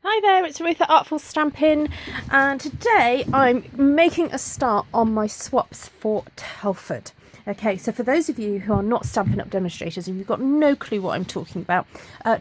Hi there, it's Ruth at Artful Stampin', and today I'm making a start on my swaps for Telford. Okay, so for those of you who are not Stampin' Up demonstrators and you've got no clue what I'm talking about,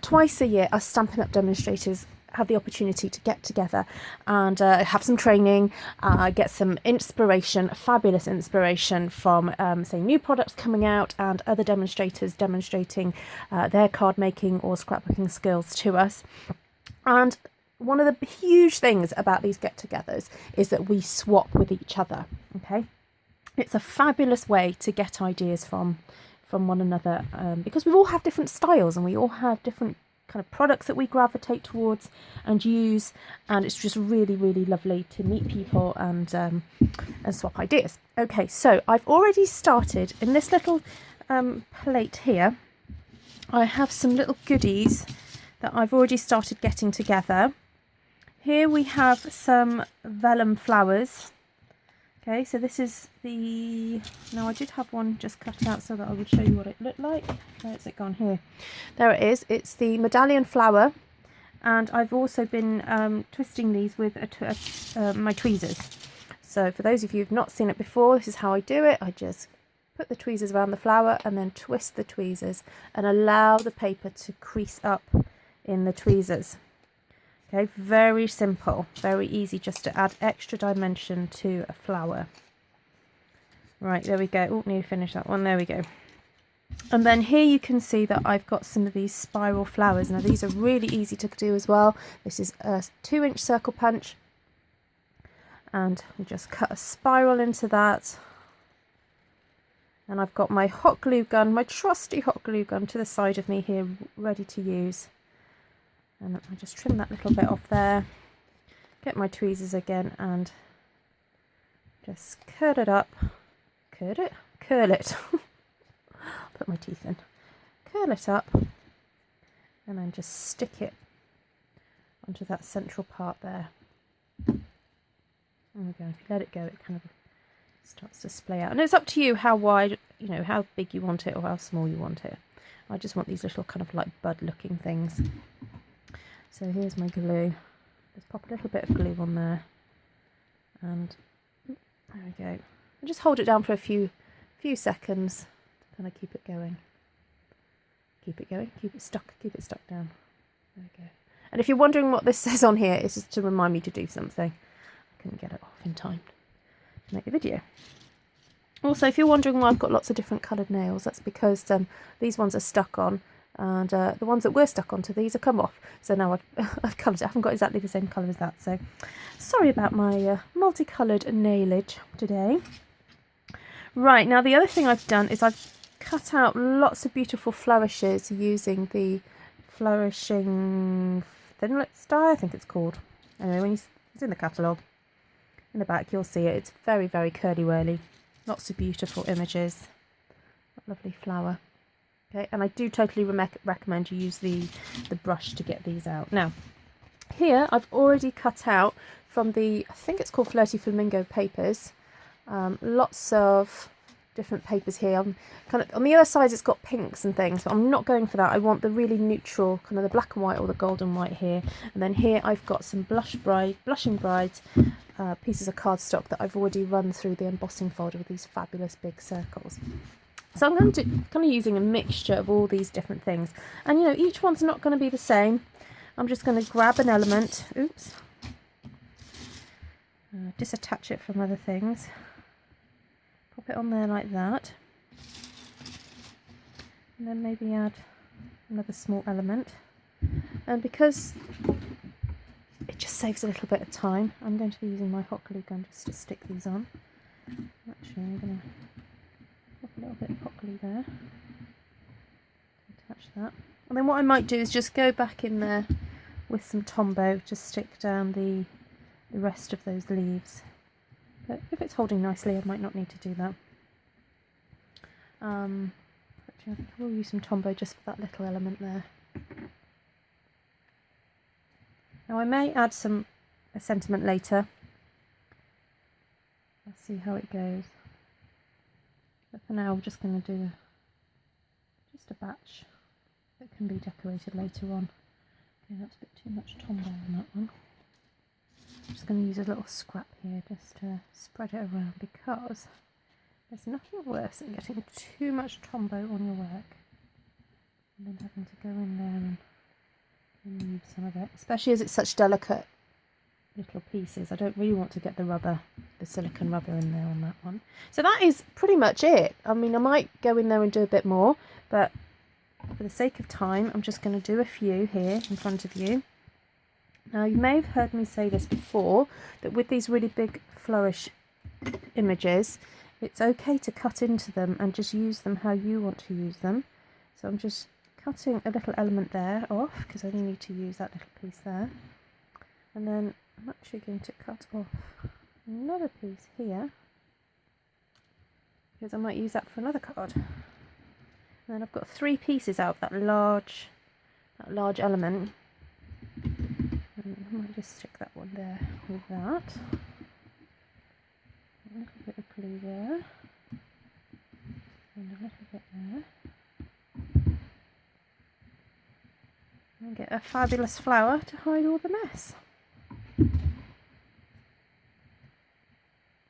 twice a year us Stampin' Up demonstrators have the opportunity to get together and have some training, get some inspiration, fabulous inspiration from, say, new products coming out and other demonstrators demonstrating their card making or scrapbooking skills to us. And one of the huge things about these get-togethers is that we swap with each other. Okay, it's a fabulous way to get ideas from one another, because we all have different styles and we all have different kind of products that we gravitate towards and use, and it's just really lovely to meet people and swap ideas. Okay, so I've already started in this little plate here. I have some little goodies that I've already started getting together. Here we have some vellum flowers. Okay, so this is the... Now I did have one just cut out so that I would show you what it looked like. Where's it gone? Here. There it is. It's the medallion flower. And I've also been twisting these with my tweezers. So for those of you who've not seen it before, this is how I do it. I just put the tweezers around the flower and then twist the tweezers and allow the paper to crease up in the tweezers. Okay, very simple, very easy, just to add extra dimension to a flower. Right, there we go. Oh, nearly finished that one. There we go. And then here you can see that I've got some of these spiral flowers. Now these are really easy to do as well. This is a 2-inch circle punch, and we just cut a spiral into that. And I've got my hot glue gun, my trusty hot glue gun, to the side of me here, ready to use. And I just trim that little bit off there, get my tweezers again and just curl it up, curl it, put my teeth in, curl it up and then just stick it onto that central part there. There we go. If you let it go, it kind of starts to splay out. And it's up to you how wide, you know, how big you want it or how small you want it. I just want these little kind of like bud looking things. So here's my glue. Just pop a little bit of glue on there, and there we go. And just hold it down for a few seconds to kind of keep it going. Keep it going. Keep it stuck down. There we go. And if you're wondering what this says on here, it's just to remind me to do something. I couldn't get it off in time to make the video. Also, if you're wondering why I've got lots of different coloured nails, that's because these ones are stuck on. And the ones that were stuck onto these have come off. So now I've coloured it. I haven't got exactly the same colour as that. So sorry about my multicoloured nailage today. Right, now the other thing I've done is I've cut out lots of beautiful flourishes using the Flourishing Thinlet die, I think it's called. Anyway, when it's in the catalogue, in the back you'll see it. It's very curly-whirly. Lots of beautiful images. Lovely flower. Okay, and I do totally recommend you use the brush to get these out. Now, here I've already cut out from the, I think it's called Flirty Flamingo papers, lots of different papers here. Kind of on the other side it's got pinks and things, but I'm not going for that. I want the really neutral, kind of the black and white or the golden white here. And then here I've got some Blushing Brides pieces of cardstock that I've already run through the embossing folder with these fabulous big circles. So I'm going to kind of using a mixture of all these different things. And you know, each one's not going to be the same. I'm just going to grab an element, oops, disattach it from other things, pop it on there like that, and then maybe add another small element. And because it just saves a little bit of time, I'm going to be using my hot glue gun just to stick these on. Actually, I'm going to pop a little bit of hot glue there, attach that, and then what I might do is just go back in there with some Tombow to stick down the rest of those leaves. But if it's holding nicely, I might not need to do that. Actually, I think I will use some Tombow just for that little element there. Now I may add a sentiment later. Let's see how it goes. But for now, we're just going to do just a batch that can be decorated later on. Okay, that's a bit too much Tombow on that one. I'm just going to use a little scrap here just to spread it around, because there's nothing worse than getting too much Tombow on your work and then having to go in there and remove some of it, especially as it's such delicate little pieces. I don't really want to get the silicone rubber in there on that one. So that is pretty much it. I mean, I might go in there and do a bit more, but for the sake of time, I'm just going to do a few here in front of you. Now, you may have heard me say this before, that with these really big flourish images, it's okay to cut into them and just use them how you want to use them. So I'm just cutting a little element there off, because I only need to use that little piece there. And then I'm actually going to cut off another piece here, because I might use that for another card. And then I've got 3 pieces out of that large element. And I might just stick that one there with that. A little bit of glue there. And a little bit there. And get a fabulous flower to hide all the mess. There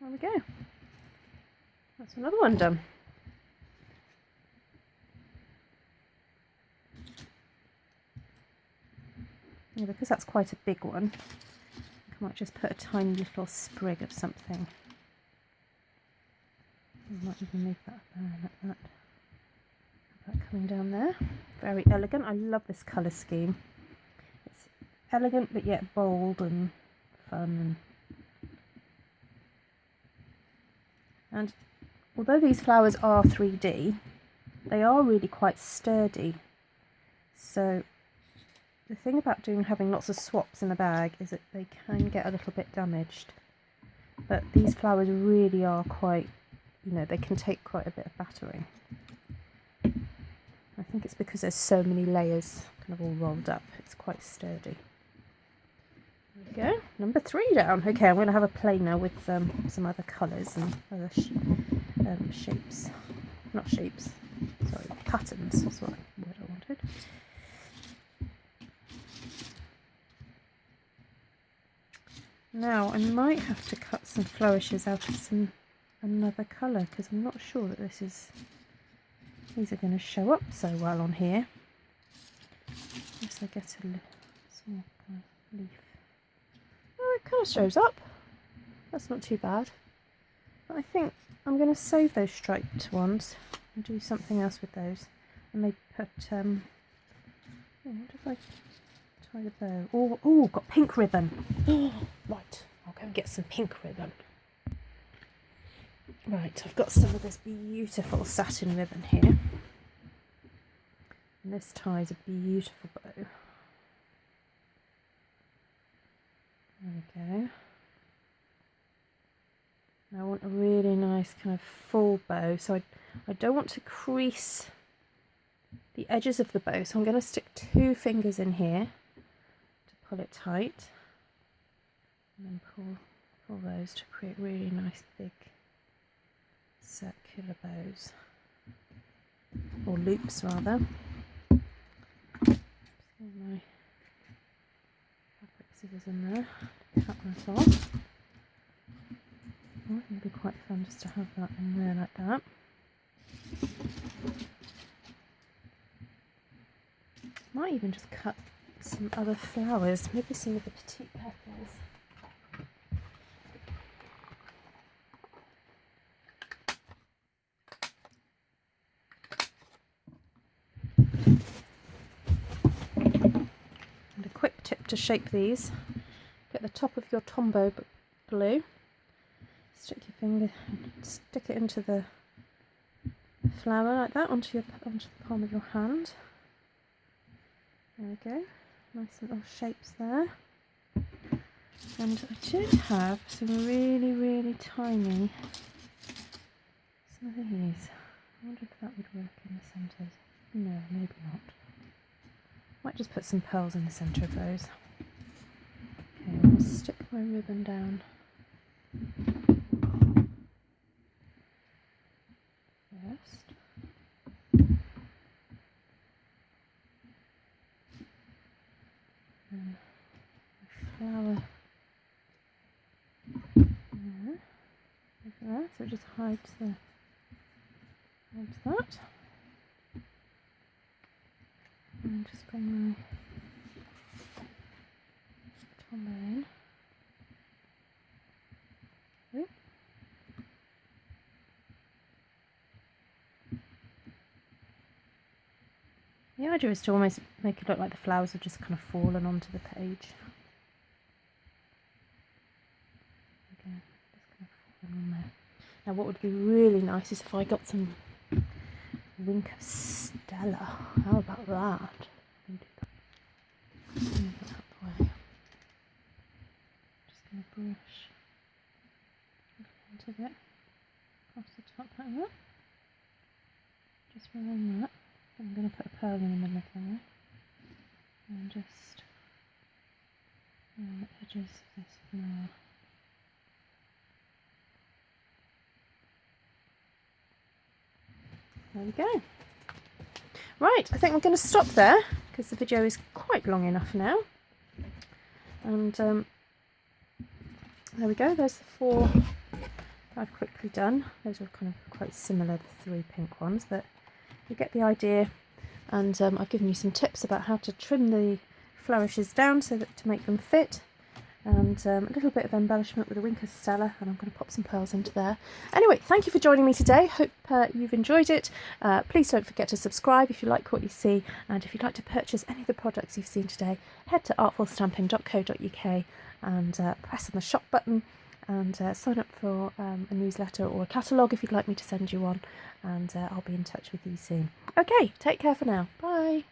we go. That's another one done. Yeah, because that's quite a big one, I might just put a tiny little sprig of something. I might even move that there like that. Have that coming down there. Very elegant. I love this colour scheme. It's elegant but yet bold and fun. And although these flowers are 3D, they are really quite sturdy. So the thing about having lots of swaps in the bag is that they can get a little bit damaged. But these flowers really are quite, they can take quite a bit of battering. I think it's because there's so many layers kind of all rolled up. It's quite sturdy. There we go. Number 3 down. Okay, I'm going to have a play now with some other colours and other shapes. Not shapes. Sorry, patterns. That's what I wanted. Now I might have to cut some flourishes out of another colour, because I'm not sure that these are going to show up so well on here. Unless I get a small kind of leaf. Oh, it kind of shows up. That's not too bad. But I think I'm going to save those striped ones and do something else with those. And maybe put, what if I tie the bow? Oh, got pink ribbon. Right, I'll go and get some pink ribbon. Right, I've got some of this beautiful satin ribbon here. And this ties a beautiful bow. There we go. Now I want a really nice kind of full bow, so I don't want to crease the edges of the bow, so I'm going to stick 2 fingers in here to pull it tight, and then pull those to create really nice big circular bows, or loops rather. Just get my fabric scissors in there to cut that off. Oh, it would be quite fun just to have that in there like that. Might even just cut some other flowers, maybe some of the petite petals. And a quick tip to shape these: get the top of your Tombow glue, stick your finger, stick it into the flower like that onto the palm of your hand. There we go, nice little shapes there. And I did have some really tiny, some of these. I wonder if that would work in the centres. No, maybe not. Might just put some pearls in the centre of those. Okay, I'll stick my ribbon down first. flower there, so it just hides that. And just bring my tumbler in. Ooh. The idea is to almost make it look like the flowers have just kind of fallen onto the page. Again, just kind of falling on there. Now what would be really nice is if I got some Wink of Stella. How about that? Move that out the way. Just going to brush into it across the top like that. Just around that. I'm going to put a pearl in the middle of there. And just around the edges of this flower. There we go. Right, I think we're going to stop there because the video is quite long enough now. And there we go, there's the 4 I've quickly done. Those are kind of quite similar, the 3 pink ones, but you get the idea. And I've given you some tips about how to trim the flourishes down so that to make them fit. And a little bit of embellishment with a Wink of Stella, and I'm going to pop some pearls into there. Anyway, thank you for joining me today. Hope you've enjoyed it. Please don't forget to subscribe if you like what you see, and if you'd like to purchase any of the products you've seen today, head to artfulstampin.co.uk and press on the shop button and sign up for a newsletter or a catalogue if you'd like me to send you one, and I'll be in touch with you soon. Okay, take care for now. Bye.